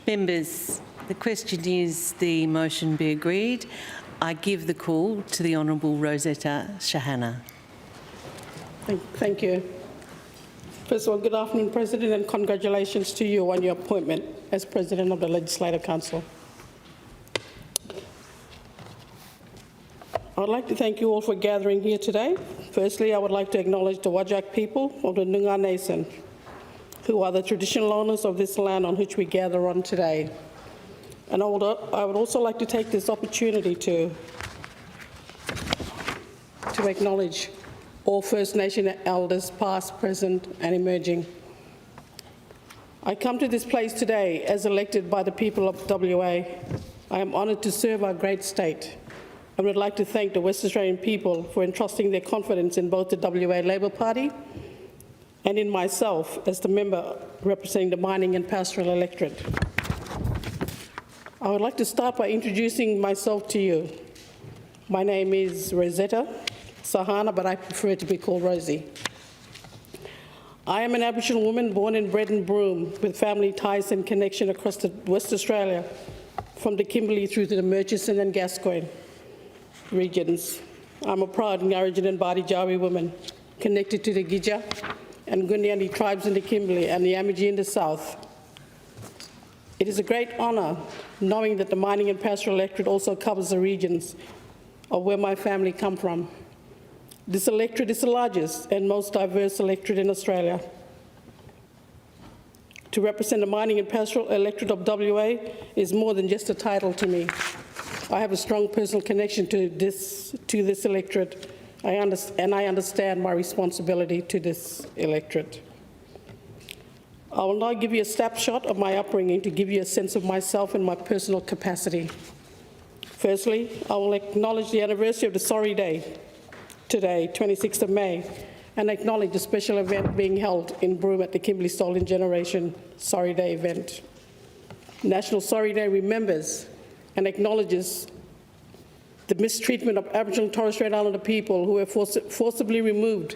Members, the question is the motion be agreed. I give the call to the Honourable Rosie Sahanna. Thank you. First of all, good afternoon, President, and congratulations to you on your appointment as President of the Legislative Council. I would like to thank you all for gathering here today. Firstly, I would like to acknowledge the Whadjuk people of the Noongar Nation, who are the traditional owners of this land on which we gather on today. And I would also like to take this opportunity to acknowledge all First Nation elders, past, present, and emerging. I come to this place today as elected by the people of WA. I am honoured to serve our great state and would like to thank the West Australian people for entrusting their confidence in both the WA Labor Party and in myself as the member representing the mining and pastoral electorate. I would like to start by introducing myself to you. My name is Rosie Sahanna, but I prefer to be called Rosie. I am an Aboriginal woman born and bred in Broome with family ties and connection across the West Australia, from the Kimberley through to the Murchison and Gascoyne regions. I'm a proud Ngarrindjin and Bardijawi woman connected to the Gidja and Guniani tribes in the Kimberley and the Yamaji in the south. It is a great honour knowing that the mining and pastoral electorate also covers the regions of where my family come from. This electorate is the largest and most diverse electorate in Australia. To represent the mining and pastoral electorate of WA is more than just a title to me. I have a strong personal connection to this electorate, and I understand my responsibility to this electorate. I will now give you a snapshot of my upbringing to give you a sense of myself and my personal capacity. Firstly, I will acknowledge the anniversary of the Sorry Day today, 26th of May, and acknowledge the special event being held in Broome at the Kimberley Stolen Generation Sorry Day event. National Sorry Day remembers and acknowledges the mistreatment of Aboriginal and Torres Strait Islander people who were forcibly removed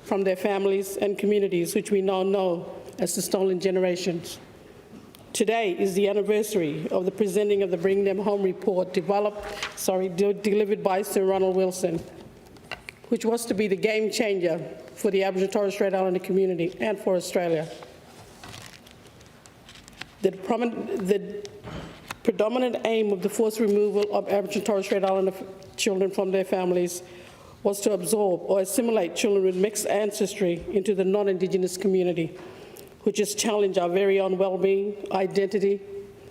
from their families and communities, which we now know as the Stolen Generations. Today is the anniversary of the presenting of the Bring Them Home report delivered by Sir Ronald Wilson, which was to be the game changer for the Aboriginal and Torres Strait Islander community and for Australia. The predominant aim of the forced removal of Aboriginal and Torres Strait Islander children from their families was to absorb or assimilate children with mixed ancestry into the non-Indigenous community, which has challenged our very own well-being, identity,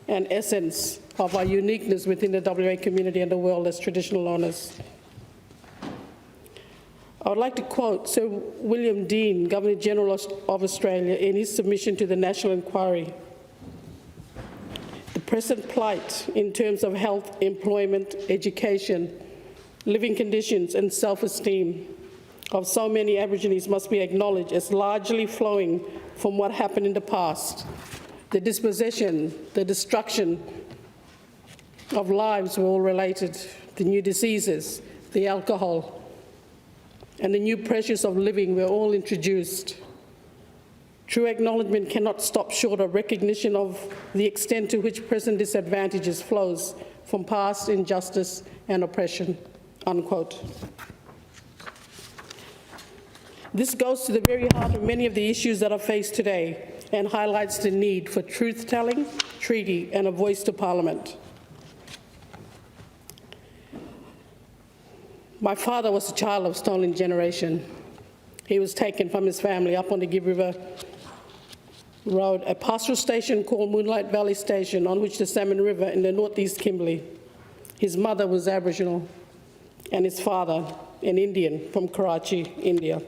and essence of our uniqueness within the WA community and the world as traditional owners. I would like to quote Sir William Dean, Governor-General of Australia, in his submission to the National Inquiry. The present plight in terms of health, employment, education, living conditions and self-esteem of so many Aborigines must be acknowledged as largely flowing from what happened in the past. The dispossession, the destruction of lives were all related. The new diseases, the alcohol, and the new pressures of living were all introduced. True acknowledgement cannot stop short of recognition of the extent to which present disadvantages flows from past injustice and oppression, unquote. This goes to the very heart of many of the issues that are faced today and highlights the need for truth-telling, treaty, and a voice to Parliament. My father was a child of Stolen Generation. He was taken from his family up on the Gibb River Road, a pastoral station called Moonlight Valley Station, on which the Salmon River in the northeast Kimberley. His mother was Aboriginal and his father an Indian from Karachi, India.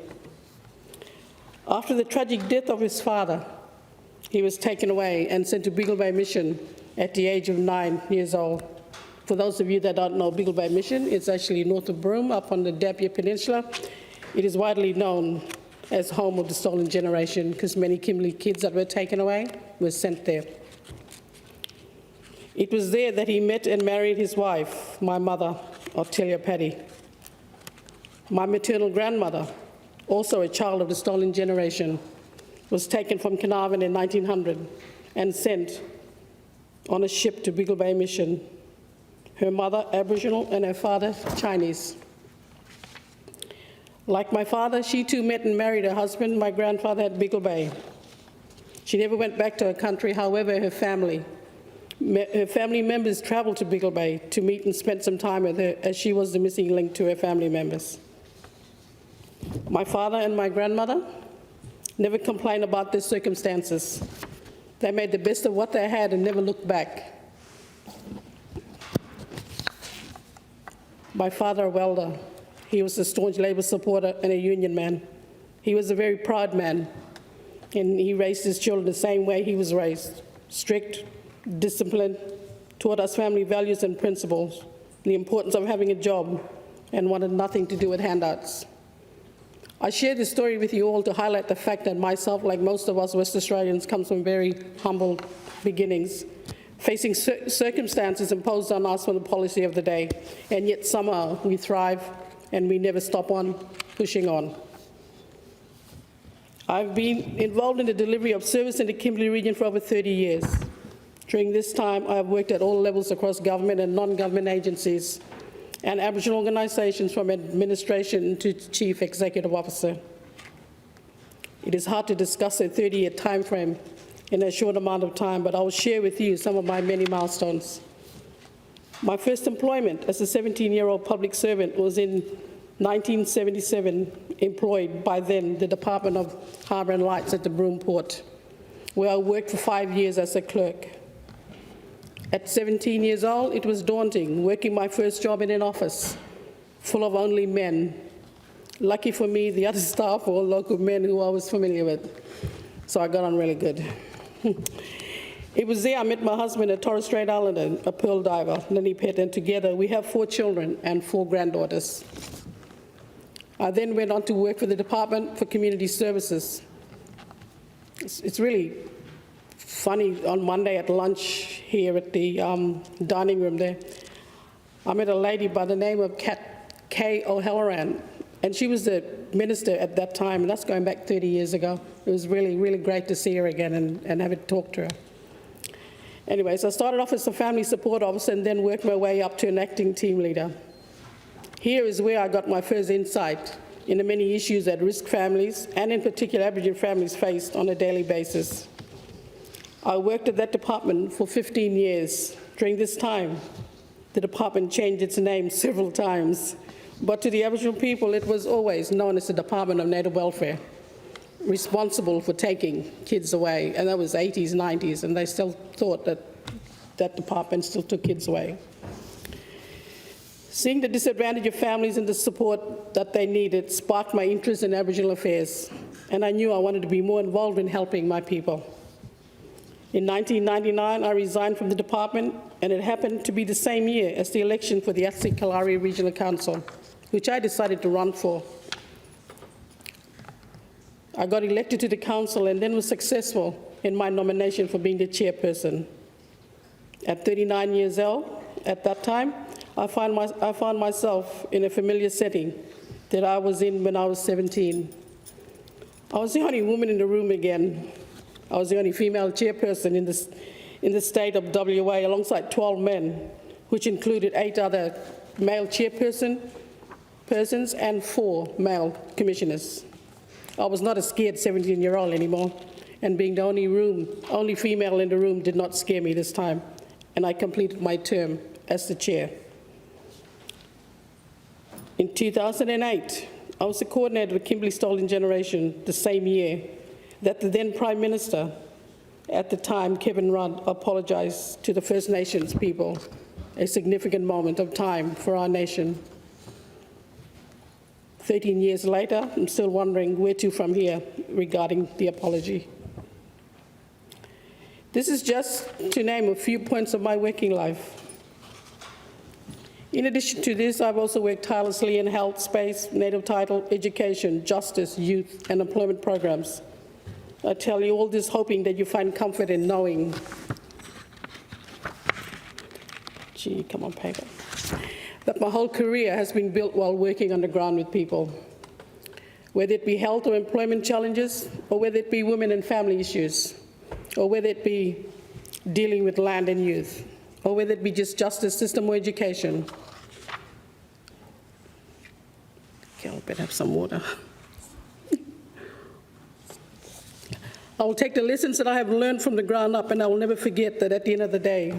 After the tragic death of his father, he was taken away and sent to Beagle Bay Mission at the age of 9 years old. For those of you that don't know Beagle Bay Mission, it's actually north of Broome, up on the Dampier Peninsula. It is widely known as home of the Stolen Generation because many Kimberley kids that were taken away were sent there. It was there that he met and married his wife, my mother, Ottilia Paddy. My maternal grandmother, also a child of the Stolen Generation, was taken from Carnarvon in 1900 and sent on a ship to Beagle Bay Mission. Her mother, Aboriginal, and her father, Chinese. Like my father, she too met and married her husband, my grandfather, at Beagle Bay. She never went back to her country. However, her family members traveled to Beagle Bay to meet and spend some time with her, as she was the missing link to her family members. My father and my grandmother never complained about their circumstances. They made the best of what they had and never looked back. My father, a welder, he was a staunch Labour supporter and a union man. He was a very proud man, and he raised his children the same way he was raised: strict, disciplined, taught us family values and principles, the importance of having a job, and wanted nothing to do with handouts. I share this story with you all to highlight the fact that myself, like most of us West Australians, comes from very humble beginnings, facing circumstances imposed on us from the policy of the day, and yet somehow we thrive and we never stop on pushing on. I've been involved in the delivery of service in the Kimberley region for over 30 years. During this time, I have worked at all levels across government and non-government agencies and Aboriginal organisations, from administration to chief executive officer. It is hard to discuss a 30-year time frame in a short amount of time, but I will share with you some of my many milestones. My first employment as a 17-year-old public servant was in 1977, employed by then the Department of Harbour and Lights at the Broome Port, where I worked for 5 years as a clerk. At 17 years old, it was daunting, working my first job in an office full of only men. Lucky for me, the other staff were all local men who I was familiar with, so I got on really good. It was there I met my husband, a Torres Strait Islander, a pearl diver, Lenny Pett, and together we have 4 children and 4 granddaughters. I then went on to work for the Department for Community Services. It's really funny, on Monday at lunch here at the dining room there, I met a lady by the name of Kay O'Halloran, and she was the minister at that time, and that's going back 30 years ago. It was really, really great to see her again and have a talk to her. Anyway, so I started off as a family support officer and then worked my way up to an acting team leader. Here is where I got my first insight into many issues that risk families, and in particular Aboriginal families, faced on a daily basis. I worked at that department for 15 years. During this time, the department changed its name several times, but to the Aboriginal people, it was always known as the Department of Native Welfare, responsible for taking kids away, and that was 80s, 90s, and they still thought that that department still took kids away. Seeing the disadvantage of families and the support that they needed sparked my interest in Aboriginal affairs, and I knew I wanted to be more involved in helping my people. In 1999, I resigned from the department, and it happened to be the same year as the election for the Atsi-Kalari Regional Council, which I decided to run for. I got elected to the council and then was successful in my nomination for being the chairperson. At 39 years old, at that time, I found myself in a familiar setting that I was in when I was 17. I was the only woman in the room again. I was the only female chairperson in the state of WA, alongside 12 men, which included 8 other male chairpersons and 4 male commissioners. I was not a scared 17-year-old anymore, and being the only female in the room did not scare me this time, and I completed my term as the chair. In 2008, I was the coordinator of Kimberley Stolen Generation, the same year that the then Prime Minister at the time, Kevin Rudd, apologised to the First Nations people, a significant moment of time for our nation. 13 years later, I'm still wondering where to from here regarding the apology. This is just to name a few points of my working life. In addition to this, I've also worked tirelessly in health, space, native title, education, justice, youth, and employment programs. I tell you all this hoping that you find comfort in knowing, that my whole career has been built while working on the ground with people. Whether it be health or employment challenges, or whether it be women and family issues, or whether it be dealing with land and youth, or whether it be just justice system or education. Okay, I'll better have some water. I will take the lessons that I have learned from the ground up, and I will never forget that at the end of the day,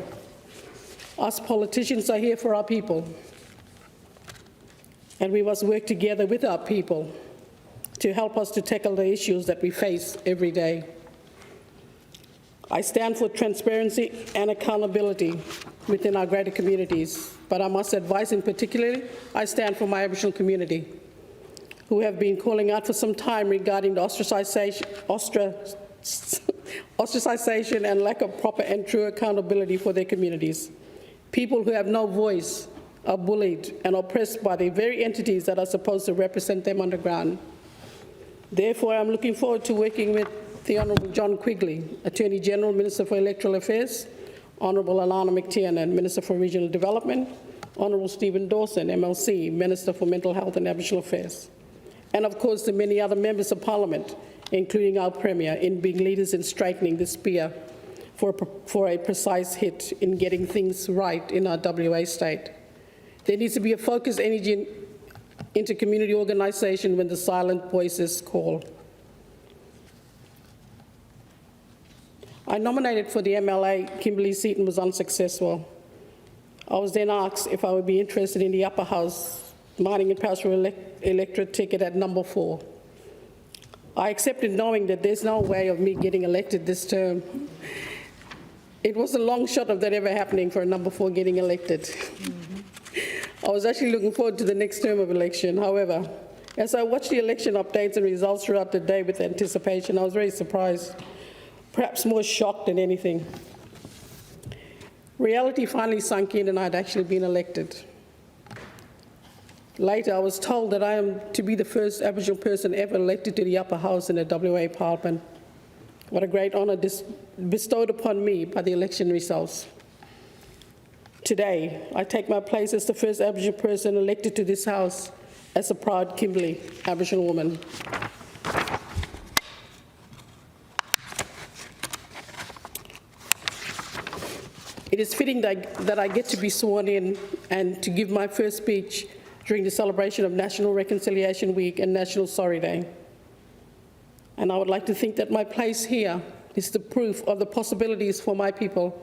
us politicians are here for our people, and we must work together with our people to help us to tackle the issues that we face every day. I stand for transparency and accountability within our greater communities, but I must advise in particular, I stand for my Aboriginal community, who have been calling out for some time regarding the ostracization and lack of proper and true accountability for their communities. People who have no voice are bullied and oppressed by the very entities that are supposed to represent them underground. Therefore, I'm looking forward to working with the Honourable John Quigley, Attorney General, Minister for Electoral Affairs, Honourable Alana McTiernan, Minister for Regional Development, Honourable Stephen Dawson, MLC, Minister for Mental Health and Aboriginal Affairs, and of course the many other members of Parliament, including our Premier, in being leaders in straightening the spear for a precise hit in getting things right in our WA state. There needs to be a focused energy into community organisation when the silent voices call. I nominated for the MLA. Kimberley Seaton was unsuccessful. I was then asked if I would be interested in the upper house mining and pastoral electorate ticket at number 4. I accepted knowing that there's no way of me getting elected this term. It was a long shot of that ever happening for a number 4 getting elected. I was actually looking forward to the next term of election. However, as I watched the election updates and results throughout the day with anticipation, I was very surprised, perhaps more shocked than anything. Reality finally sunk in and I'd actually been elected. Later, I was told that I am to be the first Aboriginal person ever elected to the upper house in the WA Parliament. What a great honour bestowed upon me by the election results. Today, I take my place as the first Aboriginal person elected to this house as a proud Kimberley Aboriginal woman. It is fitting that I get to be sworn in and to give my first speech during the celebration of National Reconciliation Week and National Sorry Day. And I would like to think that my place here is the proof of the possibilities for my people.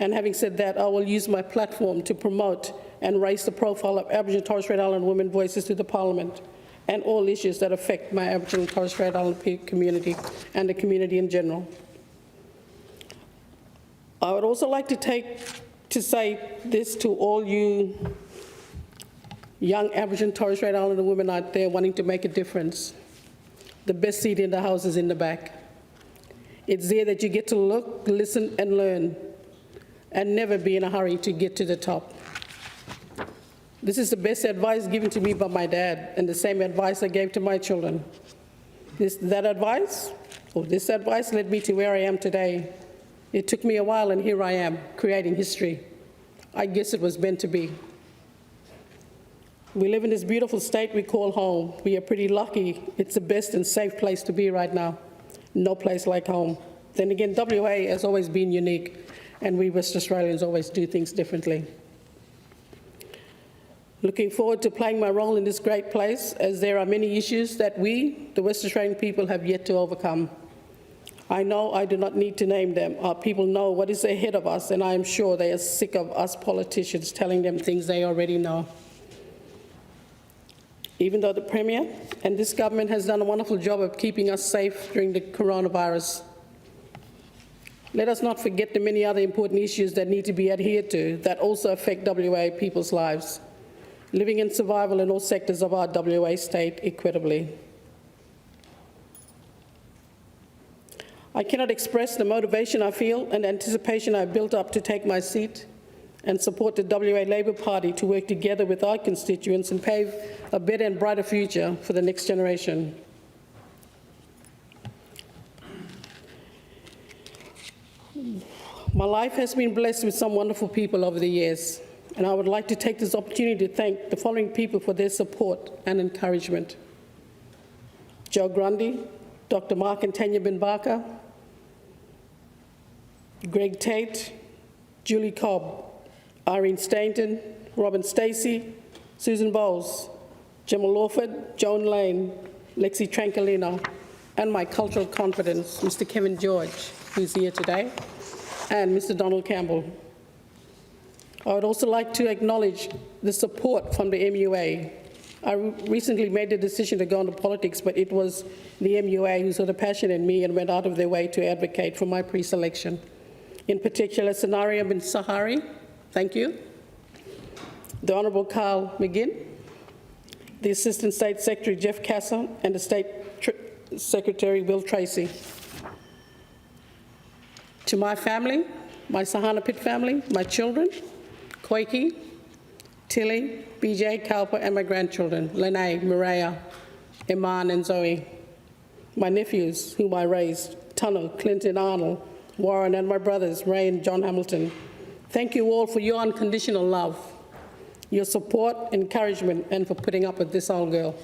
And having said that, I will use my platform to promote and raise the profile of Aboriginal and Torres Strait Islander women voices to the Parliament and all issues that affect my Aboriginal and Torres Strait Islander community and the community in general. I would also like to say this to all you young Aboriginal and Torres Strait Islander women out there wanting to make a difference. The best seat in the house is in the back. It's there that you get to look, listen, and learn, and never be in a hurry to get to the top. This is the best advice given to me by my dad, and the same advice I gave to my children. This advice led me to where I am today. It took me a while, and here I am, creating history. I guess it was meant to be. We live in this beautiful state we call home. We are pretty lucky. It's the best and safe place to be right now. No place like home. Then again, WA has always been unique, and we West Australians always do things differently. Looking forward to playing my role in this great place, as there are many issues that we, the West Australian people, have yet to overcome. I know I do not need to name them. Our people know what is ahead of us, and I am sure they are sick of us politicians telling them things they already know. Even though the Premier and this government has done a wonderful job of keeping us safe during the coronavirus, let us not forget the many other important issues that need to be adhered to that also affect WA people's lives, living in survival in all sectors of our WA state equitably. I cannot express the motivation I feel and anticipation I've built up to take my seat and support the WA Labor Party to work together with our constituents and pave a better and brighter future for the next generation. My life has been blessed with some wonderful people over the years, and I would like to take this opportunity to thank the following people for their support and encouragement. Joe Grundy, Dr. Mark and Tanya Bin Barker, Greg Tate, Julie Cobb, Irene Stainton, Robin Stacey, Susan Bowles, Gemma Lawford, Joan Lane, Lexi Tranquilino, and my cultural confidence, Mr. Kevin George, who's here today, and Mr. Donald Campbell. I would also like to acknowledge the support from the MUA. I recently made the decision to go into politics, but it was the MUA who saw the passion in me and went out of their way to advocate for my pre-selection. In particular, Sanaria bin Sahari, thank you. The Honourable Carl McGinn, the Assistant State Secretary Jeff Casson, and the State Secretary Will Tracy. To my family, my Sahanna Pitt family, my children, Koiki, Tilly, BJ, Kalpa, and my grandchildren, Lene, Mireya, Iman, and Zoe. My nephews, whom I raised, Tunnel, Clinton, Arnold, Warren, and my brothers, Ray and John Hamilton. Thank you all for your unconditional love, your support, encouragement, and for putting up with this old girl.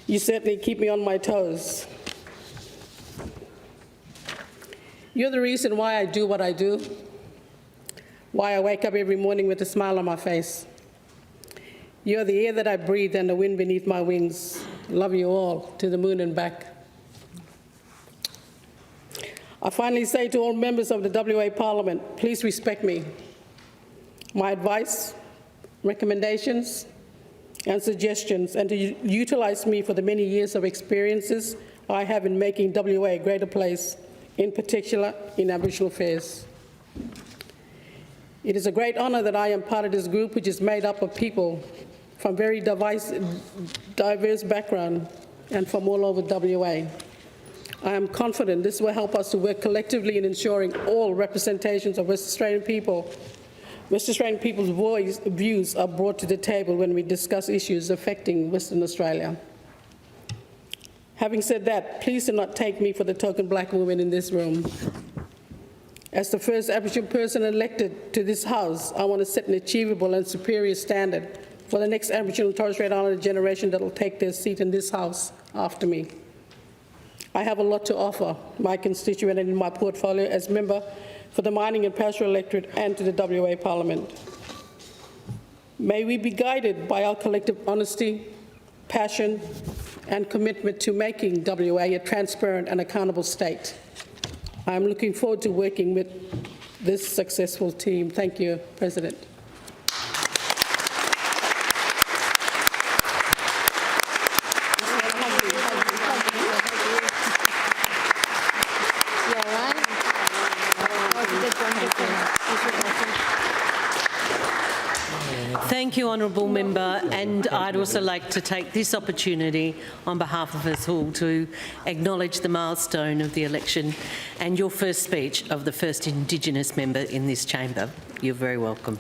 You certainly keep me on my toes. You're the reason why I do what I do, why I wake up every morning with a smile on my face. You're the air that I breathe and the wind beneath my wings. Love you all, to the moon and back. I finally say to all members of the WA Parliament, please respect me. My advice, recommendations, and suggestions, and to utilise me for the many years of experiences I have in making WA a greater place, in particular in Aboriginal affairs. It is a great honour that I am part of this group, which is made up of people from very diverse backgrounds and from all over WA. I am confident this will help us to work collectively in ensuring all representations of West Australian people's views are brought to the table when we discuss issues affecting Western Australia. Having said that, please do not take me for the token black woman in this room. As the first Aboriginal person elected to this House, I want to set an achievable and superior standard for the next Aboriginal and Torres Strait Islander generation that will take their seat in this House after me. I have a lot to offer my constituent and in my portfolio as member for the mining and pastoral electorate and to the WA Parliament. May we be guided by our collective honesty, passion, and commitment to making WA a transparent and accountable state. I am looking forward to working with this successful team. Thank you, President. Thank you, Honourable Member, and I'd also like to take this opportunity on behalf of us all to acknowledge the milestone of the election and your first speech of the first Indigenous member in this chamber. You're very welcome.